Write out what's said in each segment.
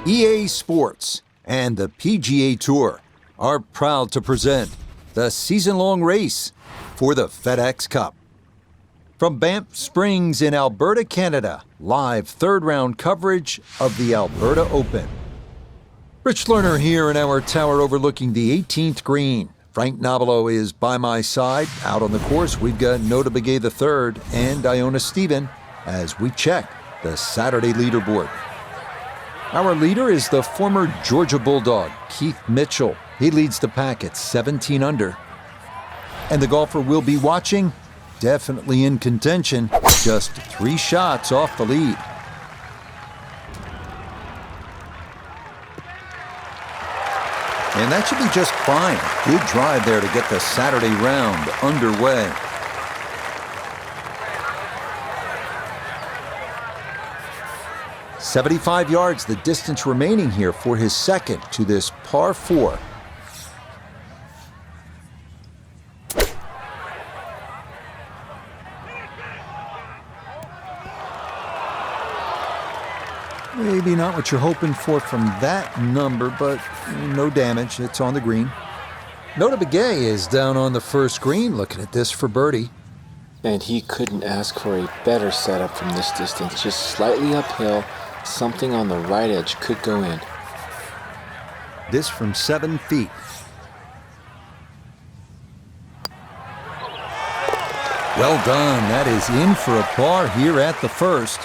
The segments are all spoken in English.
EA Sports and the PGA Tour are proud to present the season-long race for the FedEx Cup. From Banff Springs in Alberta, Canada, live third-round coverage of the Alberta Open. Rich Lerner here in our tower overlooking the 18th green. Frank Nobilo is by my side. Out on the course, we've got Nota Bogey III and Iona Stephen as we check the Saturday leaderboard. Our leader is the former Georgia Bulldog, Keith Mitchell. He leads the pack at 17 under. And the golfer we'll be watching, definitely in contention, just 3 shots off the lead. And that should be just fine. Good drive there to get the Saturday round underway. "75 yards, the distance remaining here for his second to this par 4. Maybe not what you're hoping for from that number, but no damage. It's on the green. Nota Bogey is down on the first green, looking at this for birdie. And he couldn't ask for a better setup from this distance. Just slightly uphill. Something on the right edge could go in. This from 7 feet. Well done. That is in for a par here at the first.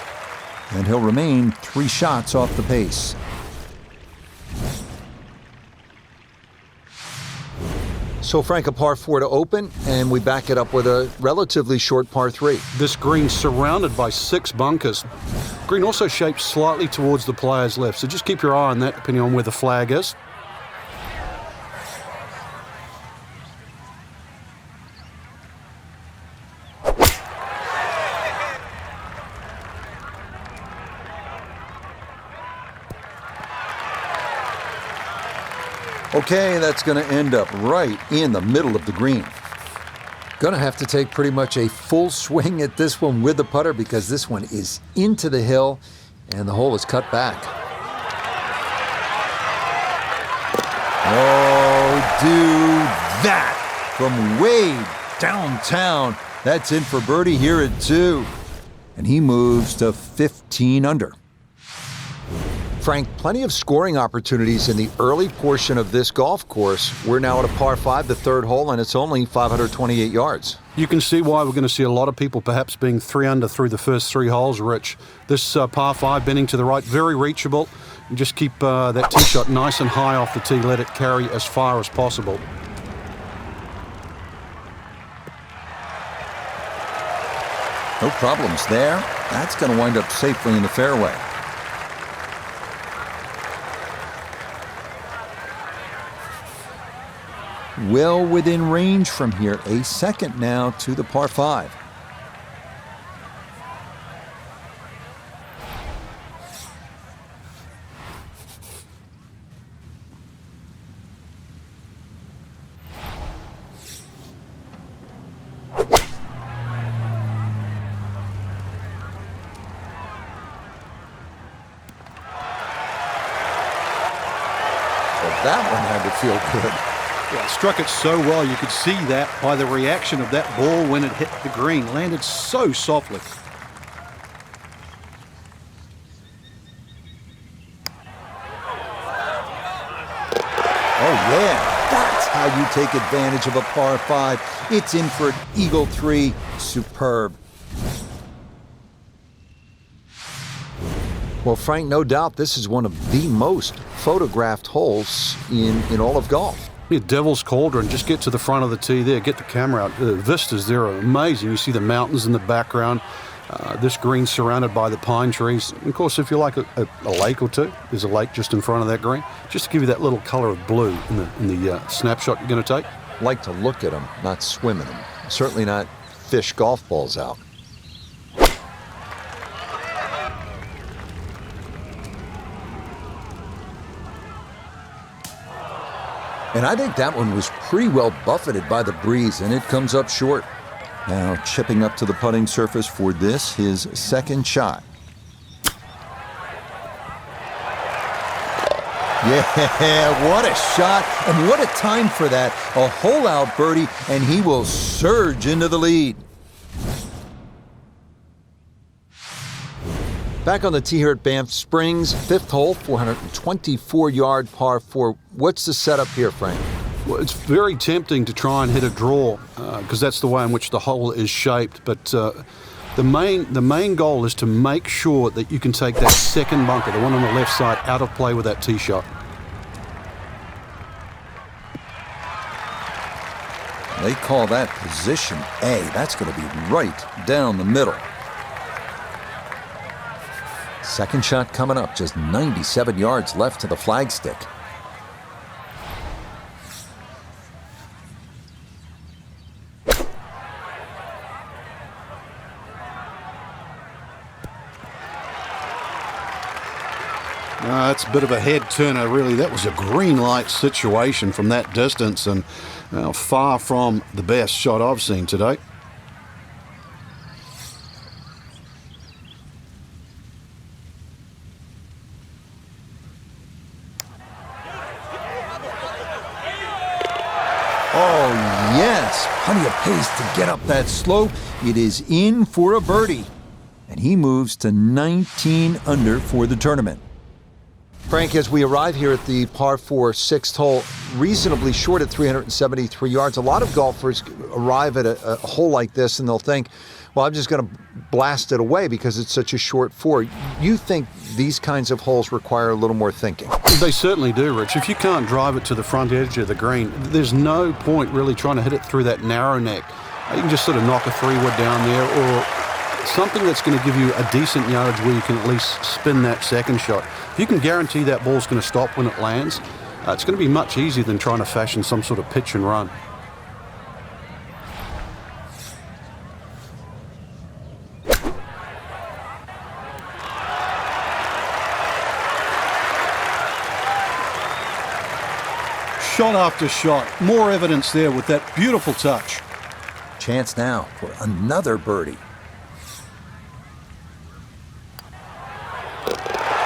And he'll remain 3 shots off the pace. So, Frank, a par 4 to open, and we back it up with a relatively short par 3. This green's surrounded by 6 bunkers. Green also shaped slightly towards the player's left, so just keep your eye on that depending on where the flag is. Okay, that's going to end up right in the middle of the green. Going to have to take pretty much a full swing at this one with the putter because this one is into the hill and the hole is cut back. Oh, do that from way downtown. That's in for birdie here at 2. And he moves to 15 under. Frank, plenty of scoring opportunities in the early portion of this golf course. We're now at a par 5, the third hole, and it's only 528 yards. You can see why we're going to see a lot of people perhaps being 3 under through the first 3 holes, Rich. This par 5 bending to the right, very reachable. And just keep that tee shot nice and high off the tee. Let it carry as far as possible. No problems there. That's going to wind up safely in the fairway. Well within range from here. A second now to the par 5. Well, that one had to feel good. Yeah, struck it so well. You could see that by the reaction of that ball when it hit the green. Landed so softly. Oh, yeah. That's how you take advantage of a par 5. It's in for an eagle 3. Superb. Well, Frank, no doubt this is one of the most photographed holes in all of golf. Yeah, Devil's Cauldron, just get to the front of the tee there, get the camera out. The vistas there are amazing. You see the mountains in the background. This green surrounded by the pine trees. And of course, if you like a lake or two, there's a lake just in front of that green, just to give you that little color of blue in the snapshot you're going to take. Like to look at them, not swim in them. Certainly not fish golf balls out. And I think that one was pretty well buffeted by the breeze, and it comes up short. Now chipping up to the putting surface for this, his second shot. Yeah, what a shot, and what a time for that. A hole-out birdie, and he will surge into the lead. Back on the tee here at Banff Springs, fifth hole, 424-yard par 4. What's the setup here, Frank? Well, it's very tempting to try and hit a draw because that's the way in which the hole is shaped. But the main goal is to make sure that you can take that second bunker, the one on the left side, out of play with that tee shot. They call that position A. That's going to be right down the middle. Second shot coming up, just 97 yards left to the flagstick. That's a bit of a head turner, really. That was a green light situation from that distance, and far from the best shot I've seen today. Oh, yes, plenty of pace to get up that slope. It is in for a birdie, and he moves to 19 under for the tournament. Frank, as we arrive here at the par 4 sixth hole, reasonably short at 373 yards, a lot of golfers arrive at a hole like this and they'll think, well, I'm just going to blast it away because it's such a short 4. You think these kinds of holes require a little more thinking? They certainly do, Rich. If you can't drive it to the front edge of the green, there's no point really trying to hit it through that narrow neck. You can just sort of knock a 3-wood down there, or something that's going to give you a decent yardage where you can at least spin that second shot. If you can guarantee that ball's going to stop when it lands, it's going to be much easier than trying to fashion some sort of pitch and run. Shot after shot. More evidence there with that beautiful touch. Chance now for another birdie.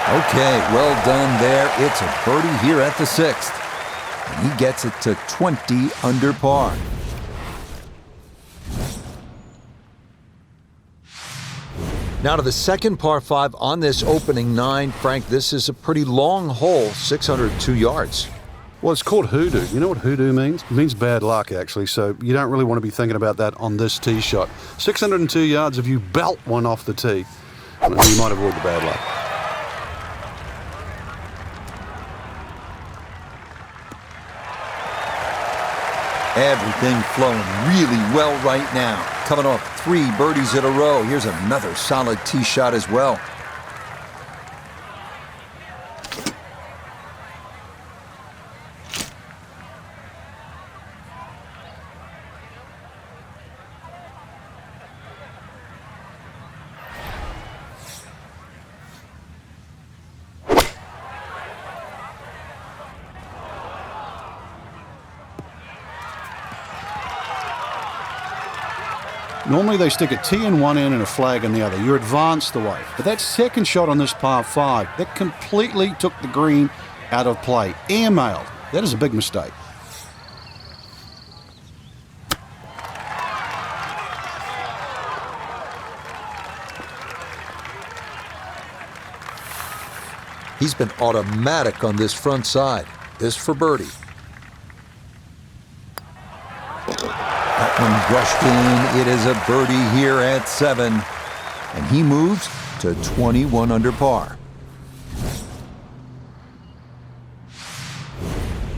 Okay, well done there. It's a birdie here at the sixth. And he gets it to 20 under par. Now to the second par 5 on this opening 9. Frank, this is a pretty long hole, 602 yards. Well, it's called hoodoo. You know what hoodoo means? It means bad luck, actually, so you don't really want to be thinking about that on this tee shot. 602 yards, if you belt one off the tee, you might avoid the bad luck. Everything flowing really well right now. Coming off 3 birdies in a row. Here's another solid tee shot as well. Normally they stick a tee in one end and a flag in the other. You're advanced away. But that second shot on this par 5, that completely took the green out of play. Airmailed. That is a big mistake. He's been automatic on this front side. This for birdie. That one brushed in. It is a birdie here at 7. And he moves to 21 under par.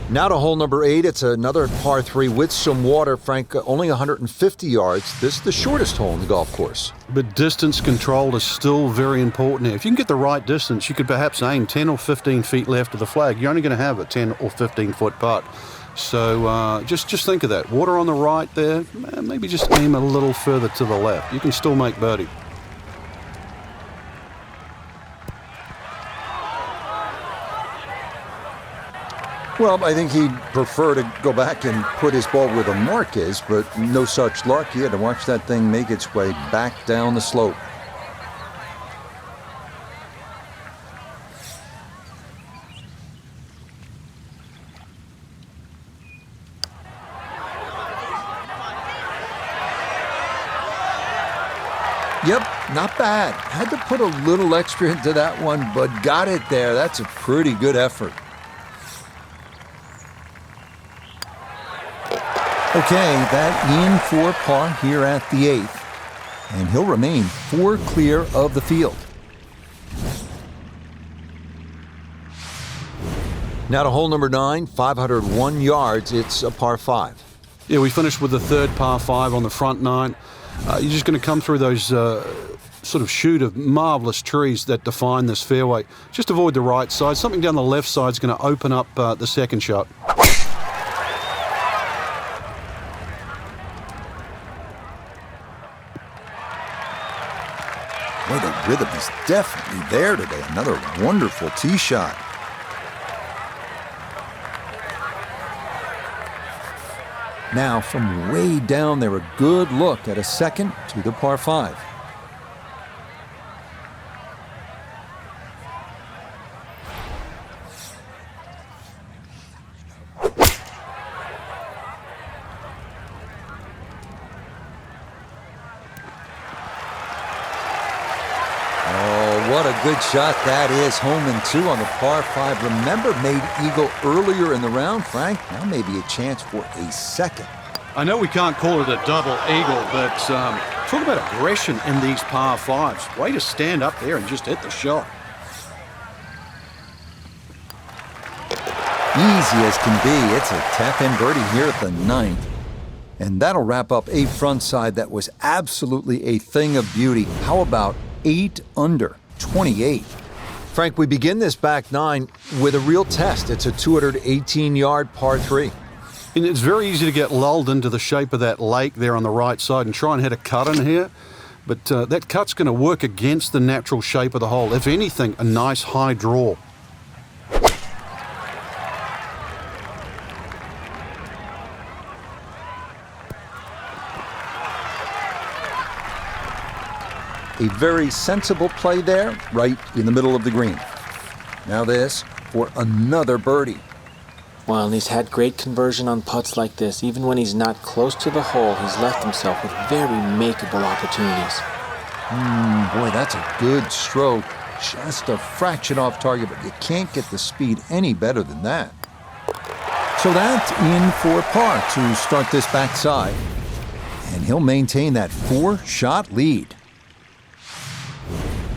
Now to hole number 8. It's another par 3 with some water. Frank, only 150 yards. This is the shortest hole in the golf course. But distance control is still very important here. If you can get the right distance, you could perhaps aim 10 or 15 feet left of the flag. You're only going to have a 10 or 15-foot putt. So just think of that. Water on the right there, maybe just aim a little further to the left. You can still make birdie. Well, I think he'd prefer to go back and put his ball where the mark is, but no such luck. He had to watch that thing make its way back down the slope. Yep, not bad. Had to put a little extra into that one, but got it there. That's a pretty good effort. Okay, that in for par here at the 8th. And he'll remain 4 clear of the field. Now to hole number 9, 501 yards. It's a par 5. Yeah, we finished with the third par 5 on the front 9. You're just going to come through those sort of chute of marvellous trees that define this fairway. Just avoid the right side. Something down the left side is going to open up the second shot. Boy, the rhythm is definitely there today. Another wonderful tee shot. Now, from way down there, a good look at a second to the par 5. What a good shot that is. Home and 2 on the par 5. Remember, made eagle earlier in the round, Frank. Now maybe a chance for a second. I know we can't call it a double eagle, but talk about aggression in these par 5s. Way to stand up there and just hit the shot. Easy as can be. It's a tap-in birdie here at the 9th. And that'll wrap up a front side that was absolutely a thing of beauty. How about 8 under 28? Frank, we begin this back 9 with a real test. It's a 218-yard par 3. And it's very easy to get lulled into the shape of that lake there on the right side and try and hit a cut in here. But that cut's going to work against the natural shape of the hole. If anything, a nice high draw. A very sensible play there, right in the middle of the green. Now this for another birdie. Well, and he's had great conversion on putts like this. Even when he's not close to the hole, he's left himself with very makeable opportunities. Boy, that's a good stroke. Just a fraction off target, but you can't get the speed any better than that. So that's in for par to start this backside. And he'll maintain that 4-shot lead.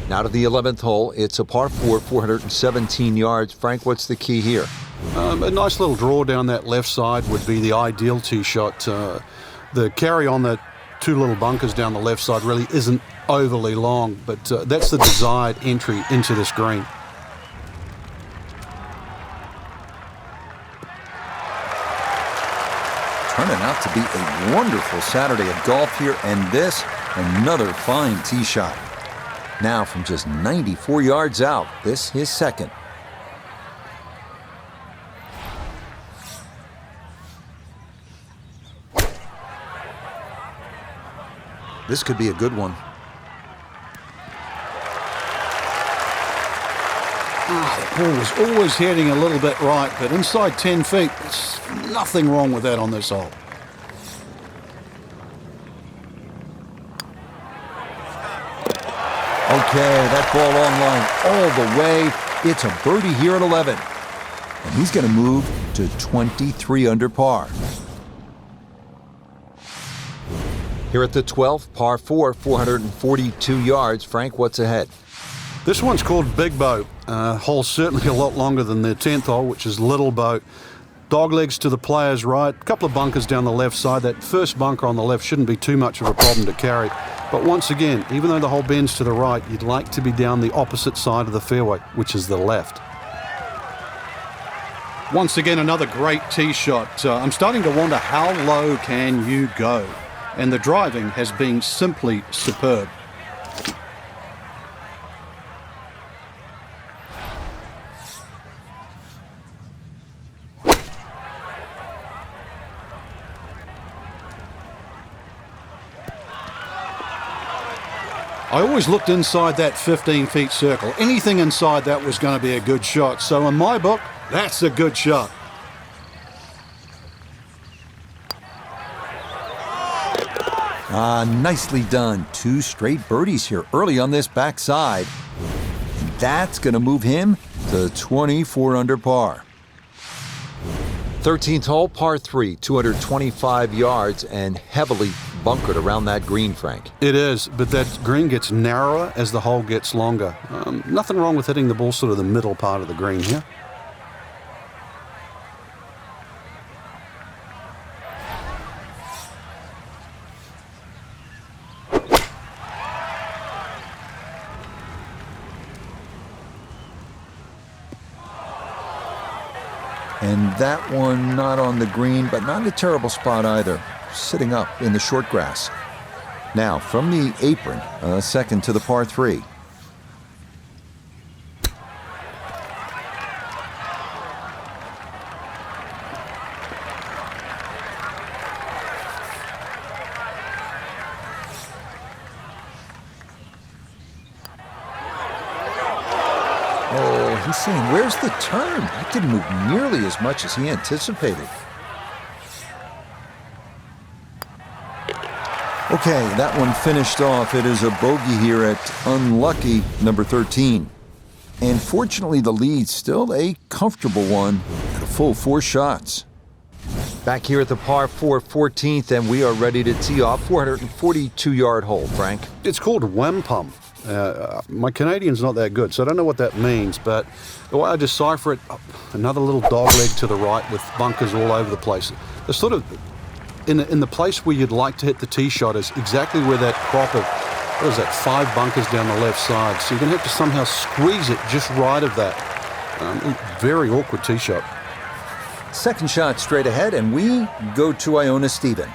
Now to the 11th hole. It's a par 4, 417 yards. Frank, what's the key here? A nice little draw down that left side would be the ideal tee shot. The carry on the 2 little bunkers down the left side really isn't overly long, but that's the desired entry into this green. Turning out to be a wonderful Saturday of golf here, and this, another fine tee shot. Now from just 94 yards out, this his second. This could be a good one. The ball was always heading a little bit right, but inside 10 feet, there's nothing wrong with that on this hole. Okay, that ball on line all the way. It's a birdie here at 11. And he's going to move to 23 under par. Here at the 12th, par 4, 442 yards. Frank, what's ahead? This one's called Big Boat. Hole's certainly a lot longer than the 10th hole, which is Little Boat. Dog legs to the player's right, a couple of bunkers down the left side. That first bunker on the left shouldn't be too much of a problem to carry. But once again, even though the hole bends to the right, you'd like to be down the opposite side of the fairway, which is the left. Once again, another great tee shot. I'm starting to wonder, how low can you go? And the driving has been simply superb. I always looked inside that 15-feet circle. Anything inside that was going to be a good shot. So in my book, that's a good shot. Nicely done. 2 straight birdies here early on this backside. And that's going to move him to 24 under par. 13th hole, par 3, 225 yards and heavily bunkered around that green, Frank. It is, but that green gets narrower as the hole gets longer. Nothing wrong with hitting the ball sort of the middle part of the green here. And that one not on the green, but not in a terrible spot either, sitting up in the short grass. Now, from the apron, a second to the par 3. He's saying, where's the turn? That didn't move nearly as much as he anticipated. Okay, that one finished off. It is a bogey here at unlucky number 13. And fortunately, the lead's still a comfortable one at a full 4 shots. Back here at the par 4 14th, and we are ready to tee off. 442-yard hole, Frank. It's called wampum. My Canadian's not that good, so I don't know what that means, but the way I decipher it, another little dog leg to the right with bunkers all over the place. They're sort of in the place where you'd like to hit the tee shot is exactly where that crop of, what is that, 5 bunkers down the left side. So you're going to have to somehow squeeze it just right of that. Very awkward tee shot. Second shot straight ahead, and we go to Iona Stephen.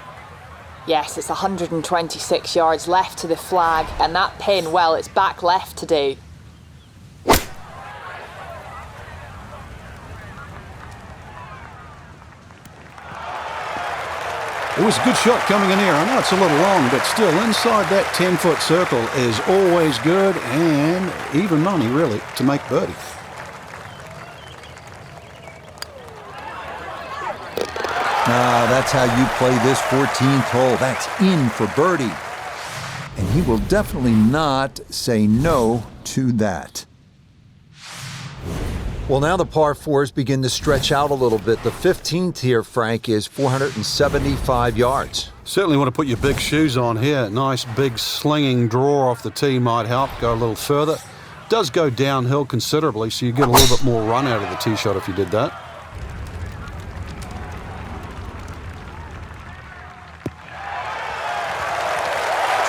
Yes, it's 126 yards left to the flag, and that pin, well, it's back left to do. It was a good shot coming in here. I know it's a little long, but still inside that 10-foot circle is always good, and even money, really, to make birdie. That's how you play this 14th hole. That's in for birdie. And he will definitely not say no to that. Well, now the par 4s begin to stretch out a little bit. The 15th here, Frank, is 475 yards. Certainly want to put your big shoes on here. Nice big slinging draw off the tee might help. Go a little further. Does go downhill considerably, so you get a little bit more run out of the tee shot if you did that.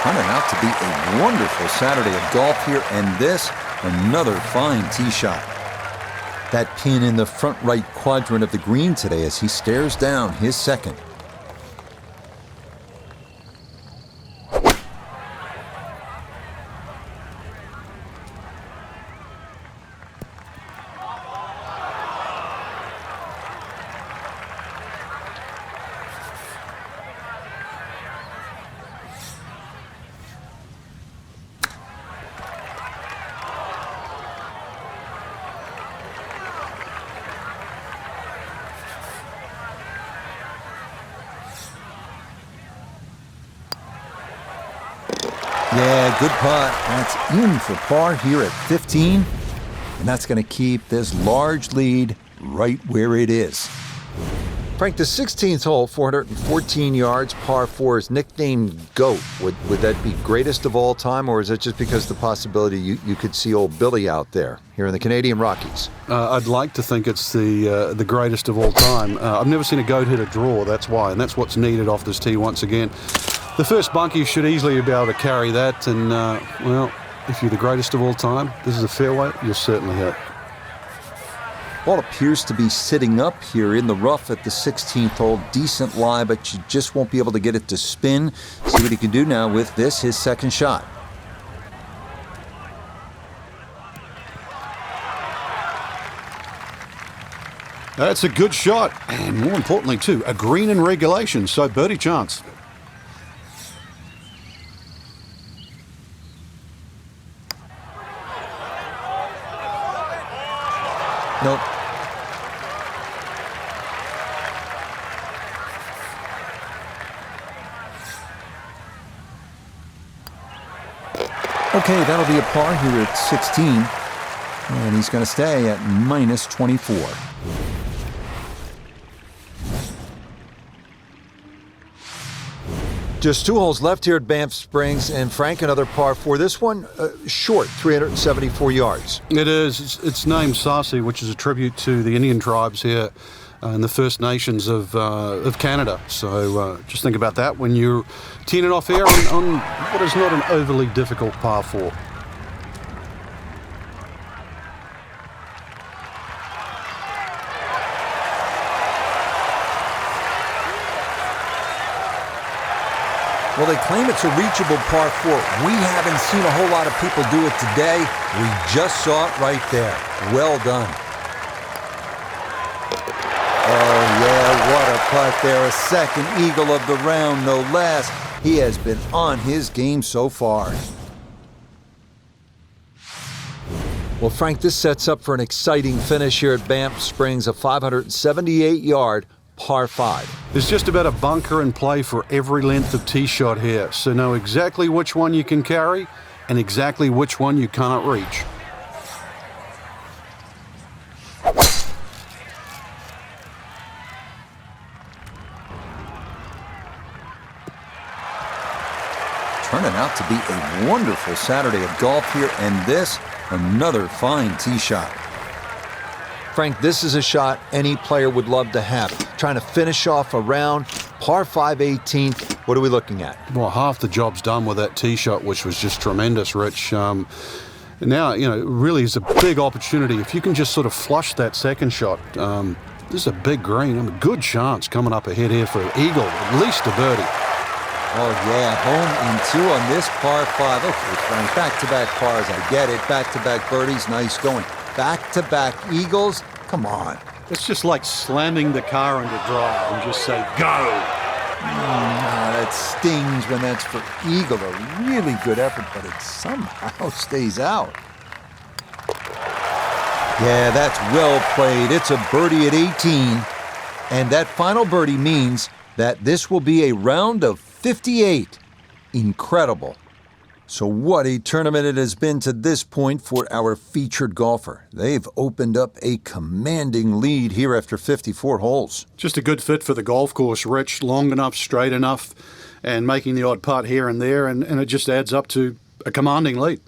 Turning out to be a wonderful Saturday of golf here, and this, another fine tee shot. That pin in the front right quadrant of the green today as he stares down his second. Yeah, good putt. That's in for par here at 15. And that's going to keep this large lead right where it is. Frank, the 16th hole, 414 yards, par 4 is nicknamed GOAT. Would that be greatest of all time, or is it just because the possibility you could see old Billy out there here in the Canadian Rockies? I'd like to think it's the greatest of all time. I've never seen a GOAT hit a draw, that's why, and that's what's needed off this tee once again. The first bunker, you should easily be able to carry that, and, well, if you're the greatest of all time, this is a fairway, you'll certainly hit. Ball appears to be sitting up here in the rough at the 16th hole. Decent lie, but you just won't be able to get it to spin. See what he can do now with this, his second shot. That's a good shot, and more importantly, too, a green in regulation, so birdie chance. Nope. Okay, that'll be a par here at 16. And he's going to stay at minus 24. Just 2 holes left here at Banff Springs, and Frank, another par 4. This one, short, 374 yards. It is. It's named Sarcee, which is a tribute to the Indian tribes here and the First Nations of Canada. So just think about that when you're teeing it off here on what is not an overly difficult par 4. Well, they claim it's a reachable par 4. We haven't seen a whole lot of people do it today. We just saw it right there. Well done. Oh, yeah, what a putt there. A second eagle of the round, no less. He has been on his game so far. Well, Frank, this sets up for an exciting finish here at Banff Springs, a 578-yard par 5. There's just about a bunker in play for every length of tee shot here, so know exactly which one you can carry and exactly which one you cannot reach. Turning out to be a wonderful Saturday of golf here, and this, another fine tee shot. Frank, this is a shot any player would love to have. Trying to finish off a round, par 5 18th. What are we looking at? Well, half the job's done with that tee shot, which was just tremendous, Rich. Now, really is a big opportunity. If you can just sort of flush that second shot, this is a big green. A good chance coming up ahead here for an eagle, at least a birdie. Oh, yeah, home in 2 on this par 5. Okay, Frank, back-to-back pars, I get it. Back-to-back birdies, nice going. Back-to-back eagles, come on. It's just like slamming the car into drive and just say, go. That stings when that's for eagle. A really good effort, but it somehow stays out. Yeah, that's well played. It's a birdie at 18. And that final birdie means that this will be a round of 58. Incredible. So what a tournament it has been to this point for our featured golfer. They've opened up a commanding lead here after 54 holes. Just a good fit for the golf course, Rich. Long enough, straight enough, and making the odd putt here and there, and it just adds up to a commanding lead.